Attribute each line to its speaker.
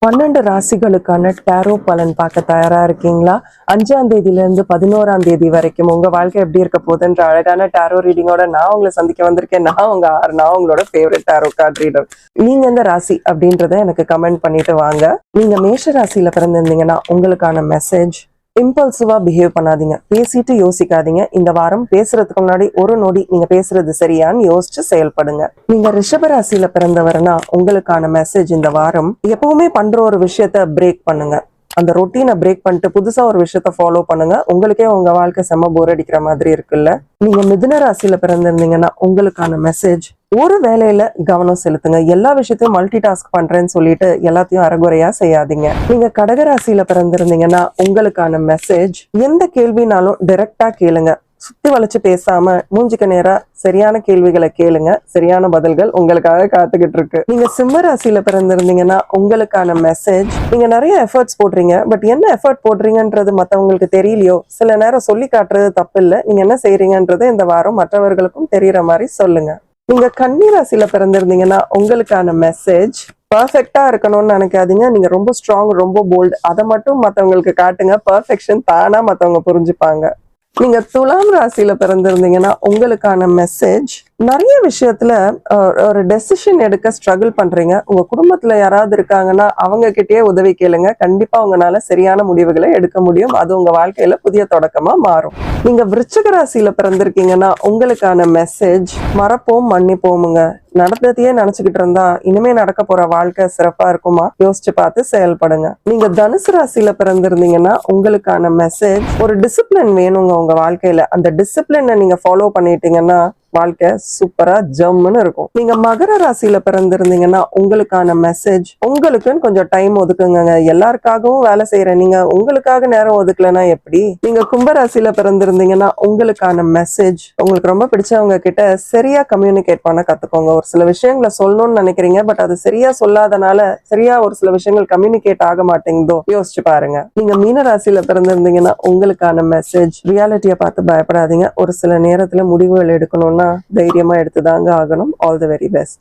Speaker 1: 12 ராசிகளுக்கான டாரோ பலன் பார்க்க தயாரா இருக்கீங்களா? 5ஆம் தேதியிலிருந்து 11ஆம் தேதி வரைக்கும் உங்க வாழ்க்கை எப்படி இருக்க போகுதுன்ற அழகான டாரோ ரீடிங்கோட நான் உங்களை சந்திக்க வந்திருக்கேன். நான் உங்களோட ஃபேவரட் டாரோ கார்ட் ரீடர். நீங்க எந்த ராசி அப்படின்றத எனக்கு கமெண்ட் பண்ணிட்டு வாங்க. நீங்க மேஷ ராசியில பிறந்திருந்தீங்கன்னா உங்களுக்கான மெசேஜ்: இம்பல்சிவா பிஹேவ் பண்ணாதீங்க, பேசிட்டு யோசிக்காதீங்க. இந்த வாரம் பேசுறதுக்கு முன்னாடி ஒரு நொடி நீங்க பேசுறது சரியான்னு யோசிச்சு செயல்படுங்க. நீங்க ரிஷப ராசியில பிறந்தவர்னா உங்களுக்கான மெசேஜ்: இந்த வாரம் எப்பவுமே பண்ற ஒரு விஷயத்த பிரேக் பண்ணுங்க. அந்த ரொட்டீனை பிரேக் பண்ணிட்டு புதுசா ஒரு விஷயத்த ஃபாலோ பண்ணுங்க. உங்களுக்கே உங்க வாழ்க்கை செம்ம போர் அடிக்கிற மாதிரி இருக்குல்ல. நீங்க மிதுன ராசியில பிறந்திருந்தீங்கன்னா உங்களுக்கான மெசேஜ்: ஒரு வேலையில கவனம் செலுத்துங்க. எல்லா விஷயத்தையும் மல்டி டாஸ்க் பண்றேன்னு சொல்லிட்டு எல்லாத்தையும் அரைகுறையா செய்யாதீங்க. நீங்க கடகராசியில பிறந்திருந்தீங்கன்னா உங்களுக்கான மெசேஜ்: எந்த கேள்வினாலும் டைரக்டா கேளுங்க. சுத்தி வளைச்சு பேசாம மூஞ்சிக்கு நேரா சரியான கேள்விகளை கேளுங்க. சரியான பதில்கள் உங்களுக்காக காத்துக்கிட்டு இருக்கு. நீங்க சிம்ம ராசியில பிறந்திருந்தீங்கன்னா உங்களுக்கான மெசேஜ்: நீங்க நிறைய எஃபர்ட்ஸ் போடுறீங்க, பட் என்ன எஃபர்ட் போடுறீங்கன்றது மத்தவங்களுக்கு தெரியலையோ. சில நேரம் சொல்லி காட்டுறது தப்பு இல்லை. நீங்க என்ன செய்றீங்கன்றது இந்த வாரம் மற்றவர்களுக்கும் தெரியற மாதிரி சொல்லுங்க. நீங்க கன்னி ராசியில பிறந்திருந்தீங்கன்னா உங்களுக்கான மெசேஜ்: பர்ஃபெக்டா இருக்கணும்னு நினைக்காதீங்க. நீங்க ரொம்ப ஸ்ட்ராங், ரொம்ப போல்டு. அதை மட்டும் மத்தவங்களுக்கு காட்டுங்க. பர்ஃபெக்ஷன் தானா மத்தவங்க புரிஞ்சுப்பாங்க. நீங்க துலாம் ராசியில பிறந்திருந்தீங்கன்னா உங்களுக்கான மெசேஜ்: நிறைய விஷயத்துல ஒரு டெசிஷன் எடுக்க ஸ்ட்ரகிள் பண்றீங்க. உங்க குடும்பத்துல யாராவது இருக்காங்கன்னா அவங்க கிட்டயே உதவி கேளுங்க. கண்டிப்பா உங்களால சரியான முடிவுகளை எடுக்க முடியும். அது உங்க வாழ்க்கையில புதிய தொடக்கமா மாறும். நீங்க விருச்சிக ராசியில பிறந்திருக்கீங்கன்னா உங்களுக்கான மெசேஜ்: மறப்போம் மன்னிப்போமுங்க. நடந்ததையே நினைச்சுக்கிட்டு இருந்தா இனிமே நடக்க போற வாழ்க்கை சிறப்பா இருக்குமா? யோசிச்சு பார்த்து செயல்படுங்க. நீங்க தனுசு ராசியில பிறந்திருந்தீங்கன்னா உங்களுக்கான மெசேஜ்: ஒரு டிசிப்ளின் வேணுங்க உங்க வாழ்க்கையில. அந்த டிசிப்ளினை நீங்க ஃபாலோ பண்ணிட்டீங்கன்னா வாழ்க்கை சூப்பரா ஜம்முன்னு இருக்கும். நீங்க மகர ராசியில பிறந்திருந்தீங்கன்னா உங்களுக்கான மெசேஜ்: உங்களுக்குன்னு கொஞ்சம் டைம் ஒதுக்குங்க. எல்லாருக்காகவும் வேலை செய்யற நீங்க உங்களுக்காக நேரம் ஒதுக்கலன்னா எப்படி? நீங்க கும்பராசியில பிறந்திருந்தீங்கன்னா உங்களுக்கான மெசேஜ்: உங்களுக்கு ரொம்ப பிடிச்சவங்க கிட்ட சரியா கம்யூனிகேட் பண்ண கத்துக்கோங்க. ஒரு சில விஷயங்களை சொல்லணும்னு நினைக்கிறீங்க, பட் அது சரியா சொல்லாதனால சரியா ஒரு சில விஷயங்கள் கம்யூனிகேட் ஆக மாட்டேங்குதோ. யோசிச்சு பாருங்க. நீங்க மீன ராசியில பிறந்திருந்தீங்கன்னா உங்களுக்கான மெசேஜ்: ரியாலிட்டியை பார்த்து பயப்படாதீங்க. ஒரு சில நேரத்துல முடிவுகள் எடுக்கணும்னா தைரியமா எடுத்துதாங்க ஆகணும். All the very best.